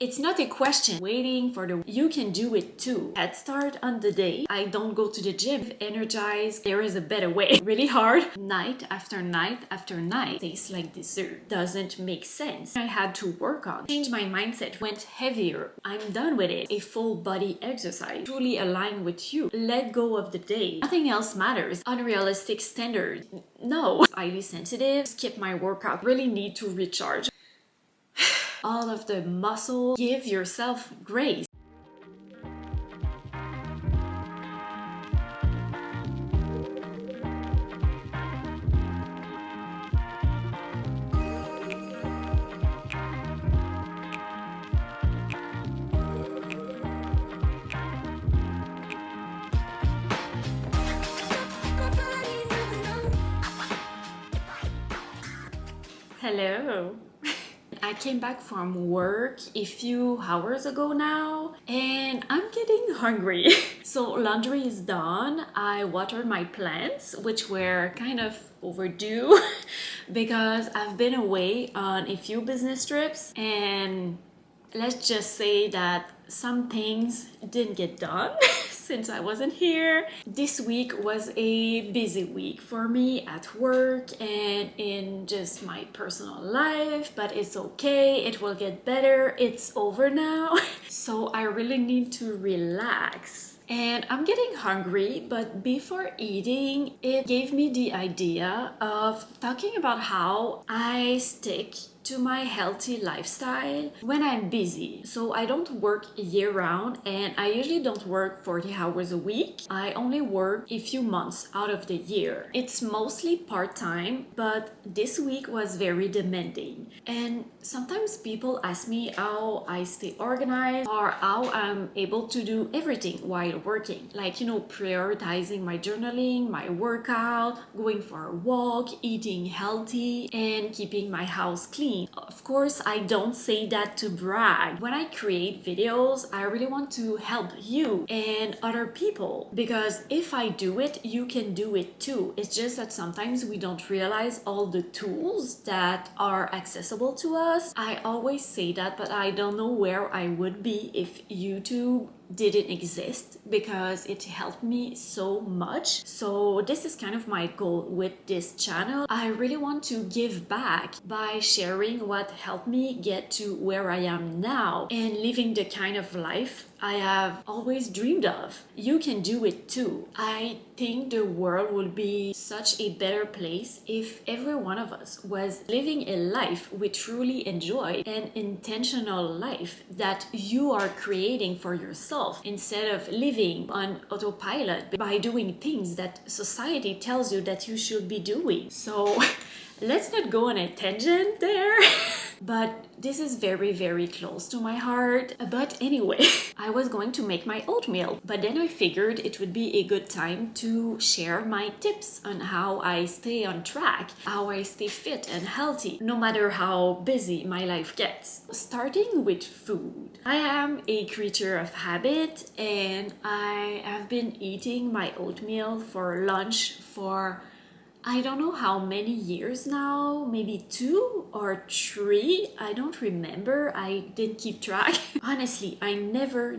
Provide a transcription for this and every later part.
It's not a question waiting for the you can do it too. Head start on the day. I don't go to the gym energized. There is a better way. Really hard. Night after night after night. Tastes like dessert. Doesn't make sense. I had to work on. Change my mindset. Went heavier. I'm done with it. A full body exercise. Truly aligned with you. Let go of the day. Nothing else matters. Unrealistic standards. No. Highly sensitive. Skip my workout. Really need to recharge. All of the muscle. Give yourself grace. Hello. I came back from work a few hours ago now and I'm getting hungry. So laundry is done. I watered my plants, which were kind of overdue because I've been away on a few business trips, and let's just say that some things didn't get done since I wasn't here. This week was a busy week for me at work and in just my personal life, but it's okay. It will get better. It's over now. So I really need to relax. And I'm getting hungry, but before eating, it gave me the idea of talking about how I stick to my healthy lifestyle when I'm busy. So I don't work year round, and I usually don't work 40 hours a week. I only work a few months out of the year. It's mostly part-time, but this week was very demanding. And sometimes people ask me how I stay organized or how I'm able to do everything while working. Like, prioritizing my journaling, my workout, going for a walk, eating healthy, and keeping my house clean. Of course, I don't say that to brag. When I create videos, I really want to help you and other people, because if I do it, you can do it too. It's just that sometimes we don't realize all the tools that are accessible to us. I always say that, but I don't know where I would be if YouTube didn't exist, because it helped me so much. So this is kind of my goal with this channel. I really want to give back by sharing what helped me get to where I am now and living the kind of life I have always dreamed of. You can do it too. I think the world would be such a better place if every one of us was living a life we truly enjoy, an intentional life that you are creating for yourself, instead of living on autopilot by doing things that society tells you that you should be doing. So let's not go on a tangent there. But this is very, very close to my heart. But anyway, I was going to make my oatmeal, but then I figured it would be a good time to share my tips on how I stay on track, how I stay fit and healthy, no matter how busy my life gets. Starting with food. I am a creature of habit, and I have been eating my oatmeal for lunch for I don't know how many years now, maybe 2 or 3, I don't remember, I didn't keep track. Honestly, I never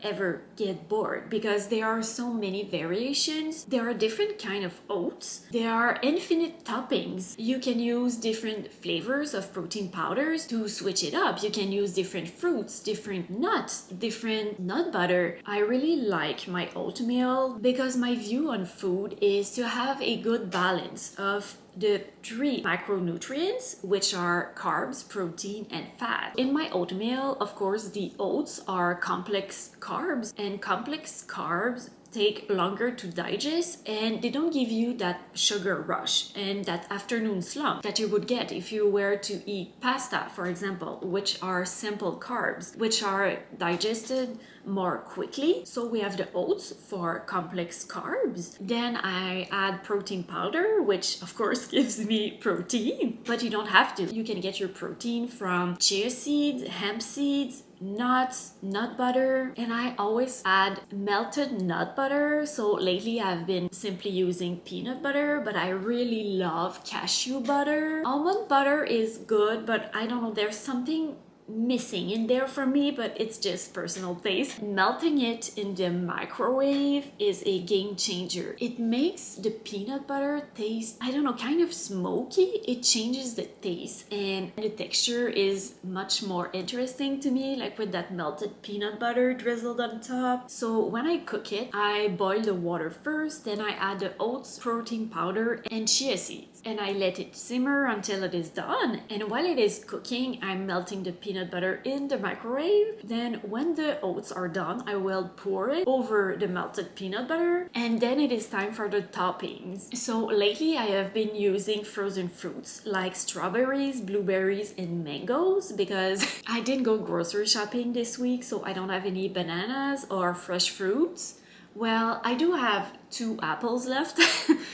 ever get bored because there are so many variations. There are different kind of oats. There are infinite toppings. You can use different flavors of protein powders to switch it up. You can use different fruits, different nuts, different nut butter. I really like my oatmeal because my view on food is to have a good balance of the 3 macronutrients, which are carbs, protein, and fat. In my oatmeal, of course, the oats are complex carbs, and complex carbs take longer to digest, and they don't give you that sugar rush and that afternoon slump that you would get if you were to eat pasta, for example, which are simple carbs, which are digested more quickly. So we have the oats for complex carbs. Then I add protein powder, which of course gives me protein, but you don't have to. You can get your protein from chia seeds, hemp seeds, nuts, nut butter, and I always add melted nut butter. So lately I've been simply using peanut butter, but I really love cashew butter. Almond butter is good, but I don't know, there's something missing in there for me, but it's just personal taste. Melting it in the microwave is a game changer. It makes the peanut butter taste, I don't know, kind of smoky. It changes the taste and the texture is much more interesting to me, like with that melted peanut butter drizzled on top. So when I cook it, I boil the water first, then I add the oats, protein powder, and chia seeds, and I let it simmer until it is done. And while it is cooking, I'm melting the peanut butter in the microwave. Then when the oats are done, I will pour it over the melted peanut butter, and then it is time for the toppings. So lately I have been using frozen fruits like strawberries, blueberries, and mangoes because I didn't go grocery shopping this week, so I don't have any bananas or fresh fruits. Well, I do have 2 apples left,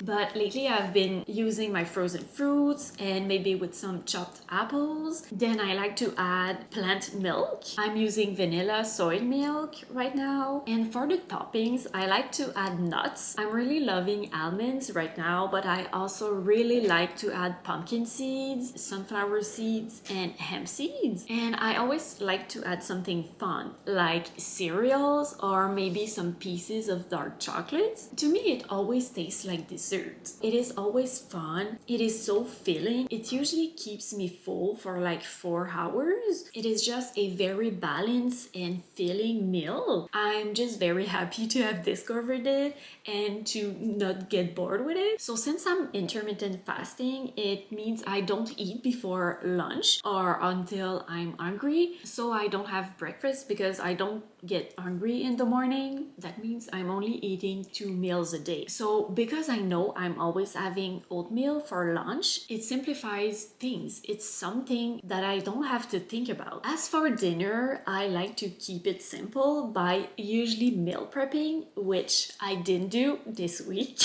but lately I've been using my frozen fruits and maybe with some chopped apples. Then I like to add plant milk. I'm using vanilla soy milk right now. And for the toppings, I like to add nuts. I'm really loving almonds right now, but I also really like to add pumpkin seeds, sunflower seeds, and hemp seeds. And I always like to add something fun, like cereals or maybe some pieces of dark chocolates. To me, it always tastes like dessert. It is always fun. It is so filling. It usually keeps me full for like 4 hours. It is just a very balanced and filling meal. I'm just very happy to have discovered it and to not get bored with it. So since I'm intermittent fasting, it means I don't eat before lunch or until I'm hungry. So I don't have breakfast because I don't get hungry in the morning. That means I'm only eating 2 meals a day. So because I know I'm always having oatmeal for lunch, it simplifies things. It's something that I don't have to think about. As for dinner, I like to keep it simple by usually meal prepping, which I didn't do this week.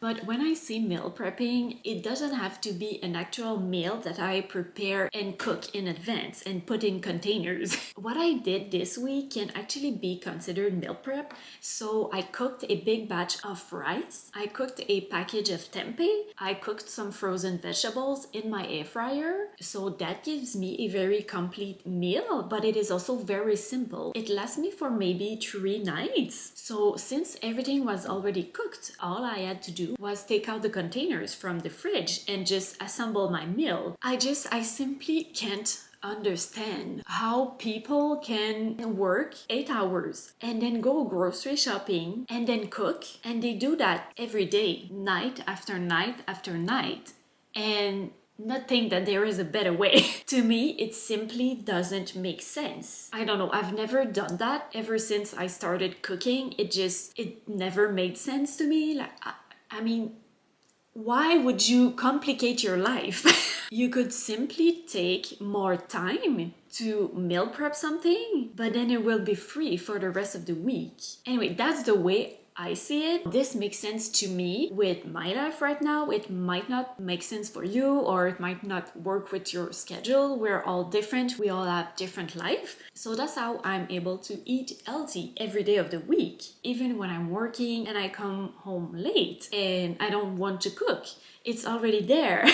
But when I say meal prepping, it doesn't have to be an actual meal that I prepare and cook in advance and put in containers. What I did this week can actually be considered meal prep. So I cooked a big batch of rice. I cooked a package of tempeh. I cooked some frozen vegetables in my air fryer. So that gives me a very complete meal, but it is also very simple. It lasts me for maybe 3 nights. So since everything was already cooked, all I had to do was take out the containers from the fridge and just assemble my meal. I simply can't understand how people can work 8 hours and then go grocery shopping and then cook, and they do that every day, night after night after night, and not think that there is a better way. To me, it simply doesn't make sense. I don't know, I've never done that ever since I started cooking. It never made sense to me. Like, I mean, why would you complicate your life? You could simply take more time to meal prep something, but then it will be free for the rest of the week. Anyway, that's the way I see it. This makes sense to me with my life right now. It might not make sense for you, or it might not work with your schedule. We're all different. We all have different life. So that's how I'm able to eat healthy every day of the week. Even when I'm working and I come home late and I don't want to cook, it's already there.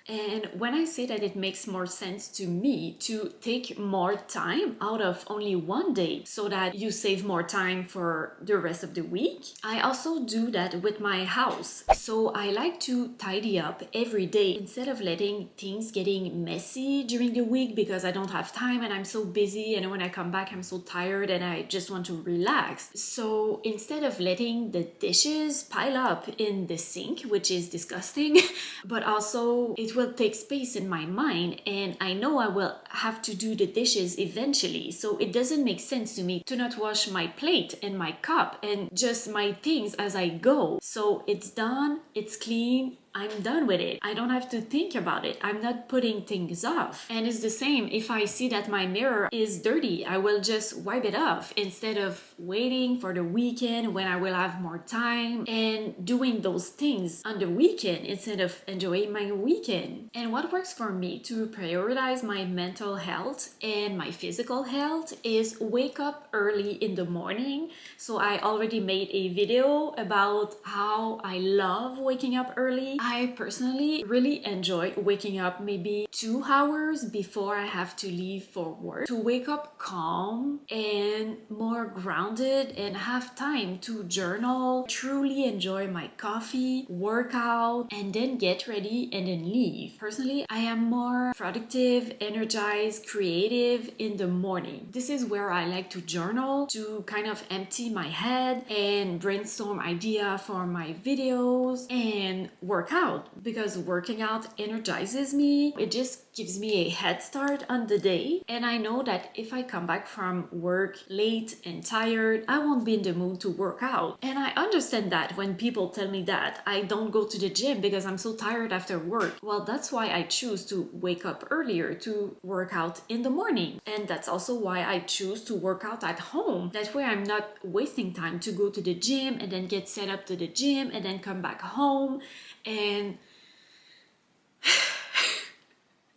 And when I say that it makes more sense to me to take more time out of only one day so that you save more time for the rest of the week, I also do that with my house. So I like to tidy up every day instead of letting things getting messy during the week because I don't have time and I'm so busy, and when I come back I'm so tired and I just want to relax. So instead of letting the dishes pile up in the sink, which is disgusting, but also it will take space in my mind, and I know I will have to do the dishes eventually, so it doesn't make sense to me to not wash my plate and my cup and just my things as I go. So it's done, it's clean, I'm done with it. I don't have to think about it. I'm not putting things off. And it's the same if I see that my mirror is dirty, I will just wipe it off instead of waiting for the weekend when I will have more time and doing those things on the weekend instead of enjoying my weekend. And what works for me to prioritize my mental health and my physical health is wake up early in the morning. So I already made a video about how I love waking up early. I personally really enjoy waking up maybe 2 hours before I have to leave for work to wake up calm and more grounded and have time to journal, truly enjoy my coffee, work out, and then get ready and then leave. Personally, I am more productive, energized, creative in the morning. This is where I like to journal, to kind of empty my head and brainstorm idea for my videos and work out, because working out energizes me. It just gives me a head start on the day, and I know that if I come back from work late and tired, I won't be in the mood to work out. And I understand that when people tell me that I don't go to the gym because I'm so tired after work. Well, that's why I choose to wake up earlier to work out in the morning, and that's also why I choose to work out at home. That way I'm not wasting time to go to the gym and then get set up to the gym and then come back home. And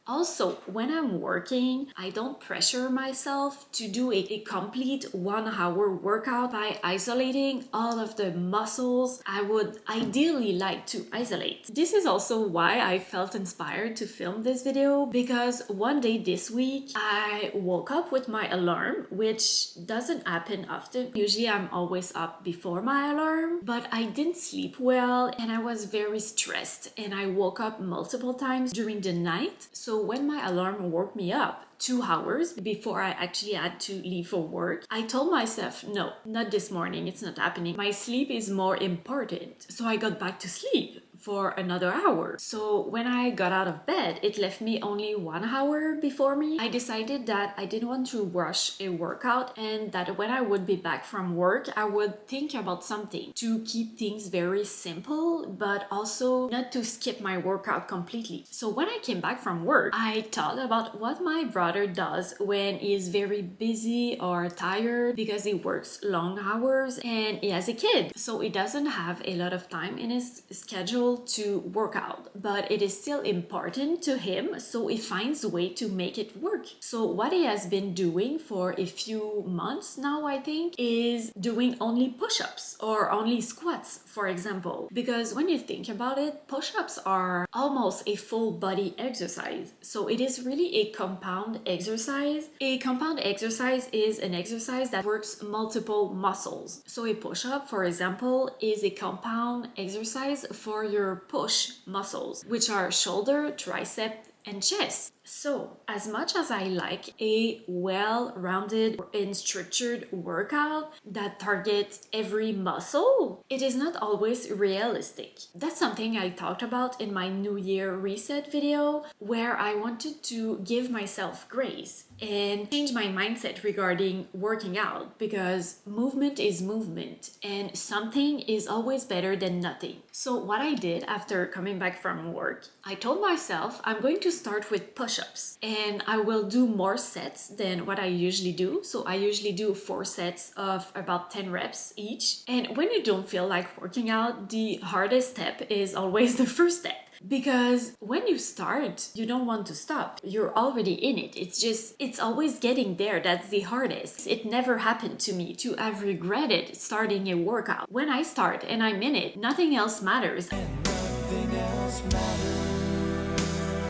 also, when I'm working, I don't pressure myself to do a complete 1 hour workout by isolating all of the muscles I would ideally like to isolate. This is also why I felt inspired to film this video, because one day this week I woke up with my alarm, which doesn't happen often. Usually I'm always up before my alarm, but I didn't sleep well and I was very stressed and I woke up multiple times during the night. So when my alarm woke me up 2 hours before I actually had to leave for work, I told myself, no, not this morning, it's not happening. My sleep is more important. So I got back to sleep for another hour. So when I got out of bed, it left me only 1 hour before me. I decided that I didn't want to rush a workout, and that when I would be back from work, I would think about something to keep things very simple, but also not to skip my workout completely. So when I came back from work, I thought about what my brother does when he's very busy or tired because he works long hours and he has a kid. So he doesn't have a lot of time in his schedule to work out, but it is still important to him, so he finds a way to make it work. So what he has been doing for a few months now, I think, is doing only push-ups or only squats, for example. Because when you think about it, push-ups are almost a full body exercise. So it is really a compound exercise. A compound exercise is an exercise that works multiple muscles. So a push-up, for example, is a compound exercise for your push muscles, which are shoulder, tricep, and chest. So, as much as I like a well-rounded and structured workout that targets every muscle, it is not always realistic. That's something I talked about in my New Year reset video, where I wanted to give myself grace and change my mindset regarding working out, because movement is movement and something is always better than nothing. So what I did after coming back from work, I told myself I'm going to start with push-ups and I will do more sets than what I usually do. So I usually do 4 sets of about 10 reps each. And when you don't feel like working out, the hardest step is always the first step. Because when you start, you don't want to stop. You're already in it. It's always getting there that's the hardest. It never happened to me to have regretted starting a workout. When I start and I'm in it, nothing else matters.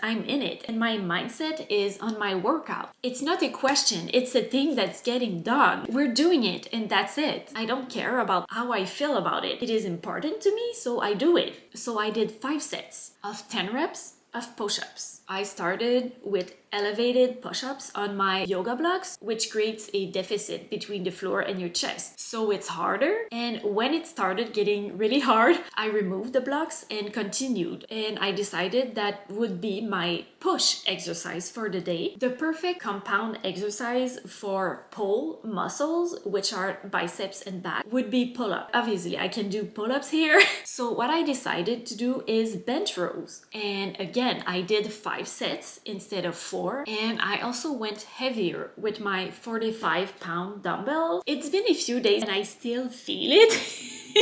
I'm in it and my mindset is on my workout. It's not a question, it's a thing that's getting done. We're doing it and that's it. I don't care about how I feel about it. It is important to me, so I do it. So I did 5 sets of 10 reps of push-ups. I started with elevated push-ups on my yoga blocks, which creates a deficit between the floor and your chest. So it's harder. And when it started getting really hard, I removed the blocks and continued. And I decided that would be my push exercise for the day. The perfect compound exercise for pull muscles, which are biceps and back, would be pull-up. Obviously, I can do pull-ups here. So what I decided to do is bench rows. And again, I did 5 sets instead of 4, and I also went heavier with my 45-pound dumbbell. It's been a few days and I still feel it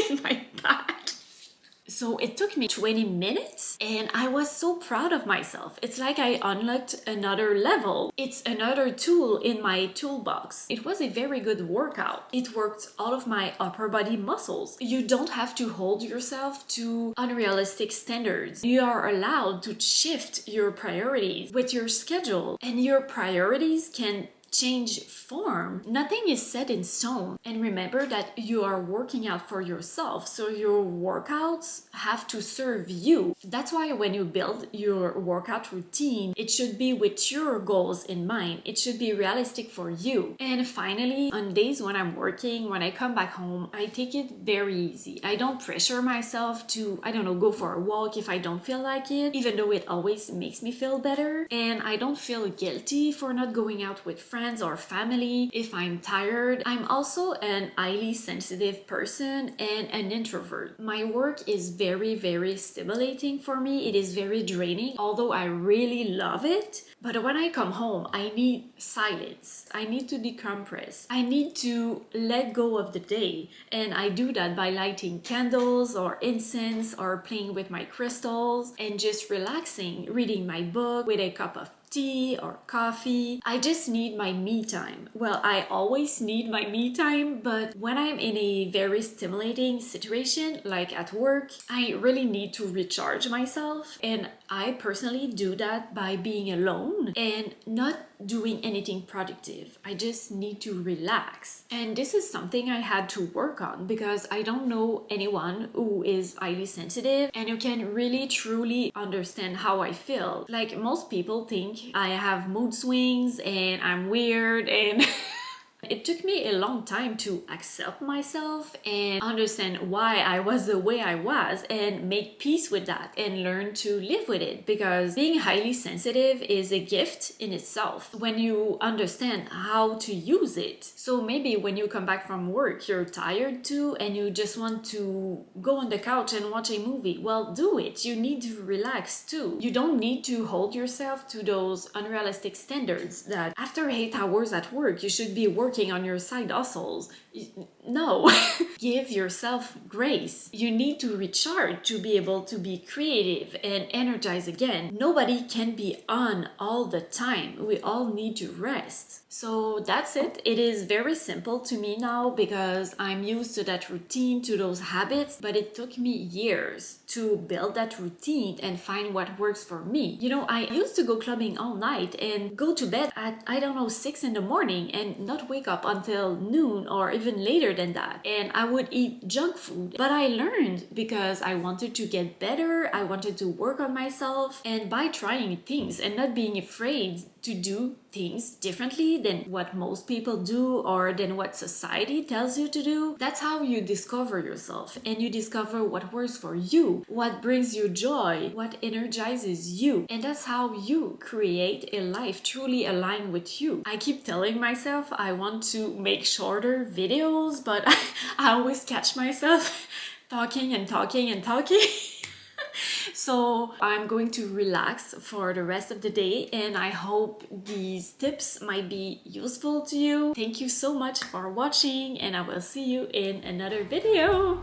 in my back. So it took me 20 minutes and I was so proud of myself. It's like I unlocked another level. It's another tool in my toolbox. It was a very good workout. It worked all of my upper body muscles. You don't have to hold yourself to unrealistic standards. You are allowed to shift your priorities with your schedule, and your priorities can change form. Nothing is set in stone. And remember that you are working out for yourself, so your workouts have to serve you. That's why when you build your workout routine, it should be with your goals in mind. It should be realistic for you. And finally, on days when I'm working, when I come back home, I take it very easy. I don't pressure myself to, I don't know, go for a walk if I don't feel like it, even though it always makes me feel better. And I don't feel guilty for not going out with friends or family if I'm tired. I'm also an highly sensitive person and an introvert. My work is very, very stimulating for me. It is very draining, although I really love it. But when I come home, I need silence. I need to decompress. I need to let go of the day. And I do that by lighting candles or incense or playing with my crystals and just relaxing, reading my book with a cup of tea or coffee. I just need my me time. Well, I always need my me time, but when I'm in a very stimulating situation, like at work, I really need to recharge myself. And I personally do that by being alone and not doing anything productive. I just need to relax. And this is something I had to work on because I don't know anyone who is highly sensitive and who can really truly understand how I feel. Like, most people think I have mood swings and I'm weird, and it took me a long time to accept myself and understand why I was the way I was and make peace with that and learn to live with it, because being highly sensitive is a gift in itself when you understand how to use it. So maybe when you come back from work, you're tired too and you just want to go on the couch and watch a movie. Well, do it. You need to relax too. You don't need to hold yourself to those unrealistic standards that after 8 hours at work, you should be working on your side hustles. No. Give yourself grace. You need to recharge to be able to be creative and energized again. Nobody can be on all the time. We all need to rest. So that's it. It is very simple to me now because I'm used to that routine, to those habits, but it took me years to build that routine and find what works for me. You know, I used to go clubbing all night and go to bed at, I don't know, 6 in the morning and not wake up until noon or even later than that. And I would eat junk food. But I learned because I wanted to get better. I wanted to work on myself. And by trying things and not being afraid to do things differently than what most people do or than what society tells you to do, that's how you discover yourself and you discover what works for you, what brings you joy, what energizes you. And that's how you create a life truly aligned with you. I keep telling myself I want to make shorter videos, but I always catch myself talking and talking and talking. So I'm going to relax for the rest of the day, and I hope these tips might be useful to you. Thank you so much for watching, and I will see you in another video.